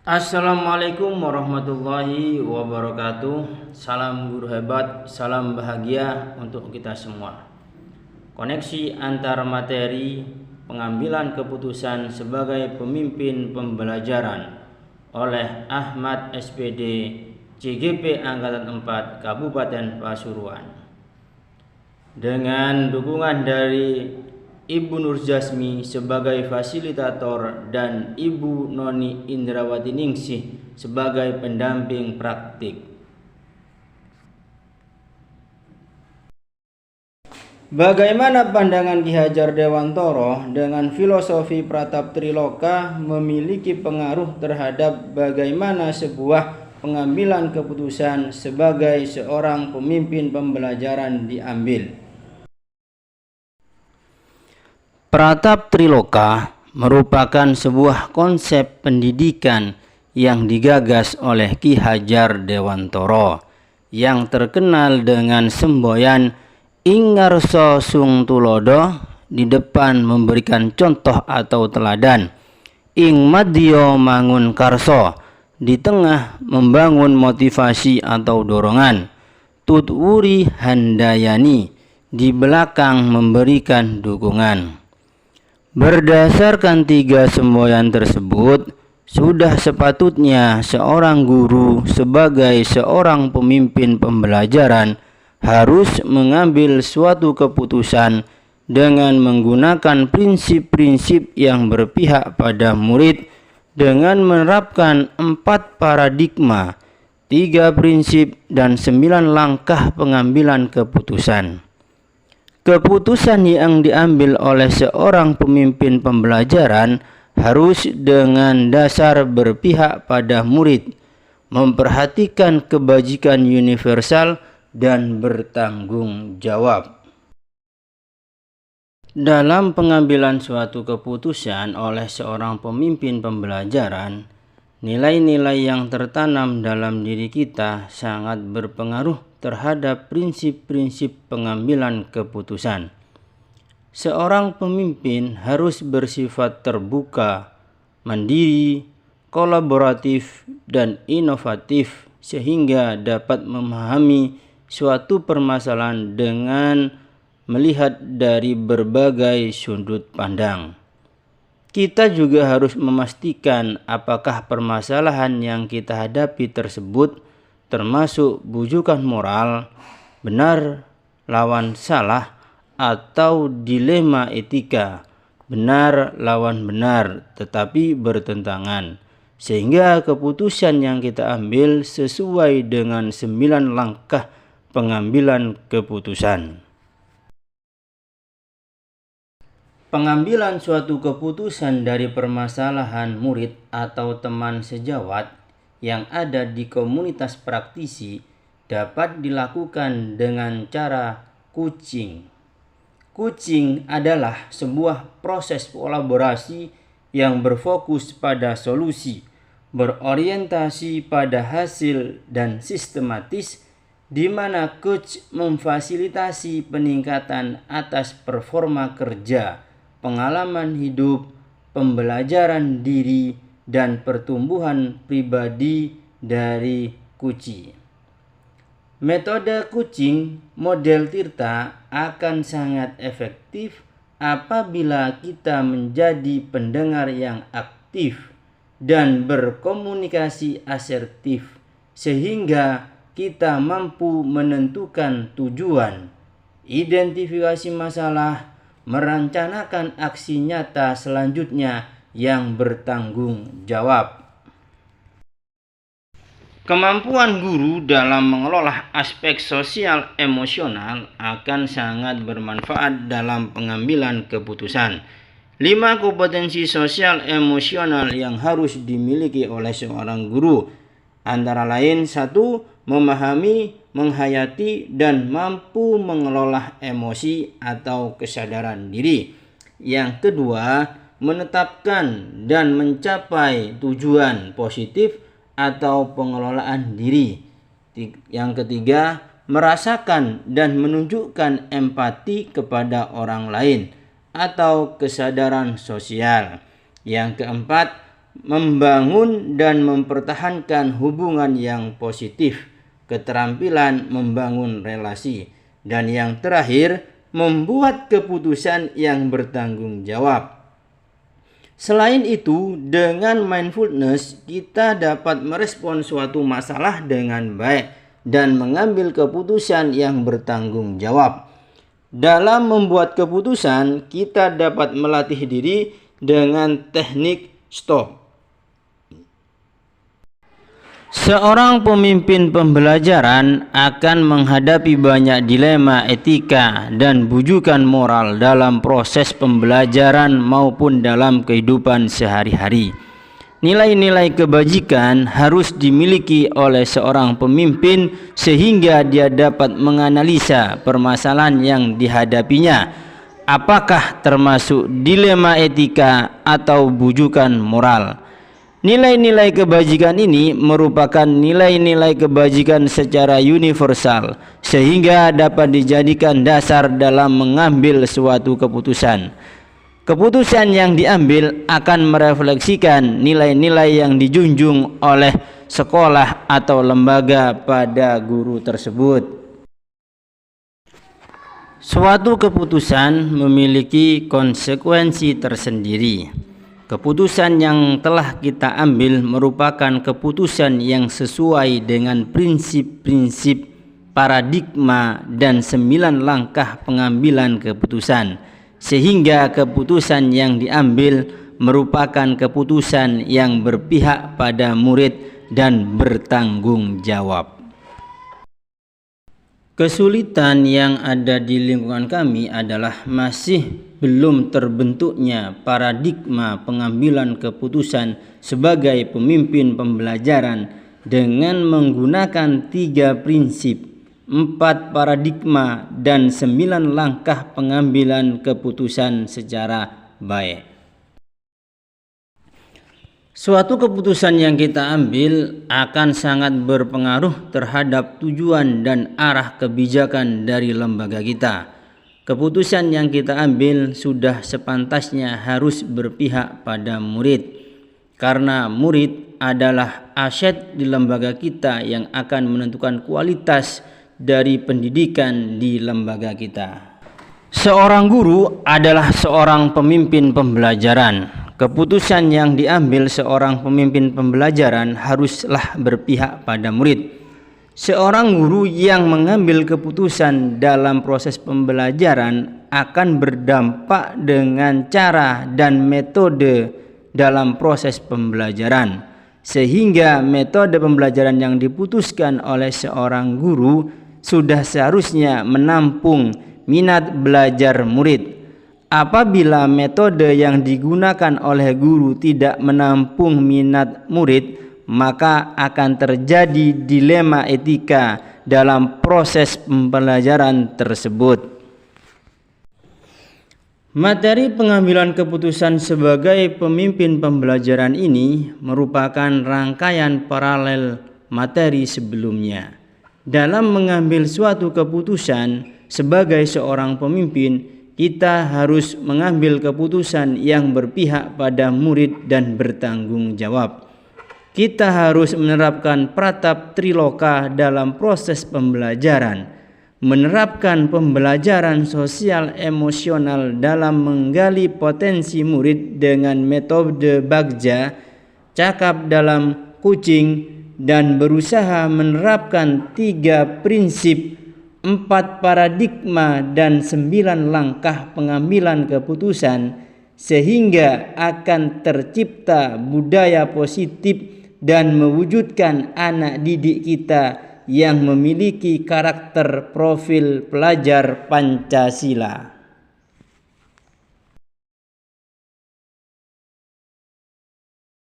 Assalamualaikum warahmatullahi wabarakatuh. Salam guru hebat, salam bahagia untuk kita semua. Koneksi antar materi pengambilan keputusan sebagai pemimpin pembelajaran oleh Ahmad SPD CGP Angkatan 4 Kabupaten Pasuruan. Dengan dukungan dari Ibu Nur Jasmi sebagai fasilitator dan Ibu Noni Indrawati Ningsih sebagai pendamping praktik. Bagaimana pandangan Ki Hajar Dewantoro dengan filosofi Pratap Triloka memiliki pengaruh terhadap bagaimana sebuah pengambilan keputusan sebagai seorang pemimpin pembelajaran diambil? Pratap Triloka merupakan sebuah konsep pendidikan yang digagas oleh Ki Hajar Dewantoro yang terkenal dengan semboyan Ingarso Sung Tulodo, di depan memberikan contoh atau teladan, Ing Madyo Mangun Karso, di tengah membangun motivasi atau dorongan, Tutwuri Handayani, di belakang memberikan dukungan. Berdasarkan tiga semboyan tersebut, sudah sepatutnya seorang guru sebagai seorang pemimpin pembelajaran harus mengambil suatu keputusan dengan menggunakan prinsip-prinsip yang berpihak pada murid dengan menerapkan 4 paradigma, 3 prinsip, dan 9 langkah pengambilan keputusan. Keputusan yang diambil oleh seorang pemimpin pembelajaran harus dengan dasar berpihak pada murid, memperhatikan kebajikan universal, dan bertanggung jawab. Dalam pengambilan suatu keputusan oleh seorang pemimpin pembelajaran, nilai-nilai yang tertanam dalam diri kita sangat berpengaruh terhadap prinsip-prinsip pengambilan keputusan. Seorang pemimpin harus bersifat terbuka, mandiri, kolaboratif, dan inovatif sehingga dapat memahami suatu permasalahan dengan melihat dari berbagai sudut pandang. Kita juga harus memastikan apakah permasalahan yang kita hadapi tersebut termasuk bujukan moral, benar lawan salah, atau dilema etika, benar lawan benar tetapi bertentangan, sehingga keputusan yang kita ambil sesuai dengan 9 langkah pengambilan keputusan. Pengambilan suatu keputusan dari permasalahan murid atau teman sejawat yang ada di komunitas praktisi dapat dilakukan dengan cara coaching. Coaching adalah sebuah proses kolaborasi yang berfokus pada solusi, berorientasi pada hasil, dan sistematis, di mana coach memfasilitasi peningkatan atas performa kerja, pengalaman hidup, pembelajaran diri, dan pertumbuhan pribadi dari coachee. Metode coaching model Tirta akan sangat efektif apabila kita menjadi pendengar yang aktif dan berkomunikasi asertif, sehingga kita mampu menentukan tujuan, identifikasi masalah, merencanakan aksi nyata selanjutnya yang bertanggung jawab. Kemampuan guru dalam mengelola aspek sosial emosional akan sangat bermanfaat dalam pengambilan keputusan. 5 kompetensi sosial emosional yang harus dimiliki oleh seorang guru antara lain: 1. Memahami, menghayati, dan mampu mengelola emosi atau kesadaran diri. Yang kedua, menetapkan dan mencapai tujuan positif atau pengelolaan diri. Yang ketiga, merasakan dan menunjukkan empati kepada orang lain atau kesadaran sosial. Yang keempat, membangun dan mempertahankan hubungan yang positif, keterampilan membangun relasi, dan yang terakhir, membuat keputusan yang bertanggung jawab. Selain itu, dengan mindfulness kita dapat merespon suatu masalah dengan baik dan mengambil keputusan yang bertanggung jawab. Dalam membuat keputusan, kita dapat melatih diri dengan teknik stop. Seorang pemimpin pembelajaran akan menghadapi banyak dilema etika dan bujukan moral dalam proses pembelajaran maupun dalam kehidupan sehari-hari. Nilai-nilai kebajikan harus dimiliki oleh seorang pemimpin sehingga dia dapat menganalisa permasalahan yang dihadapinya, apakah termasuk dilema etika atau bujukan moral. Nilai-nilai kebajikan ini merupakan nilai-nilai kebajikan secara universal sehingga dapat dijadikan dasar dalam mengambil suatu keputusan. Keputusan yang diambil akan merefleksikan nilai-nilai yang dijunjung oleh sekolah atau lembaga pada guru tersebut. Suatu keputusan memiliki konsekuensi tersendiri. Keputusan yang telah kita ambil merupakan keputusan yang sesuai dengan prinsip-prinsip, paradigma, dan 9 langkah pengambilan keputusan, sehingga keputusan yang diambil merupakan keputusan yang berpihak pada murid dan bertanggung jawab. Kesulitan yang ada di lingkungan kami adalah masih belum terbentuknya paradigma pengambilan keputusan sebagai pemimpin pembelajaran dengan menggunakan 3 prinsip, 4 paradigma, dan 9 langkah pengambilan keputusan secara baik. Suatu keputusan yang kita ambil akan sangat berpengaruh terhadap tujuan dan arah kebijakan dari lembaga kita. Keputusan yang kita ambil sudah sepantasnya harus berpihak pada murid, karena murid adalah aset di lembaga kita yang akan menentukan kualitas dari pendidikan di lembaga kita. Seorang guru adalah seorang pemimpin pembelajaran. Keputusan yang diambil seorang pemimpin pembelajaran haruslah berpihak pada murid. Seorang guru yang mengambil keputusan dalam proses pembelajaran akan berdampak dengan cara dan metode dalam proses pembelajaran, sehingga metode pembelajaran yang diputuskan oleh seorang guru sudah seharusnya menampung minat belajar murid. Apabila metode yang digunakan oleh guru tidak menampung minat murid, maka akan terjadi dilema etika dalam proses pembelajaran tersebut. Materi pengambilan keputusan sebagai pemimpin pembelajaran ini merupakan rangkaian paralel materi sebelumnya. Dalam mengambil suatu keputusan sebagai seorang pemimpin, kita harus mengambil keputusan yang berpihak pada murid dan bertanggung jawab. Kita harus menerapkan pratap triloka dalam proses pembelajaran, menerapkan pembelajaran sosial emosional dalam menggali potensi murid dengan metode Bagja, cakap dalam kucing, dan berusaha menerapkan 3 prinsip, 4 paradigma, dan 9 langkah pengambilan keputusan, sehingga akan tercipta budaya positif dan mewujudkan anak didik kita yang memiliki karakter profil pelajar Pancasila.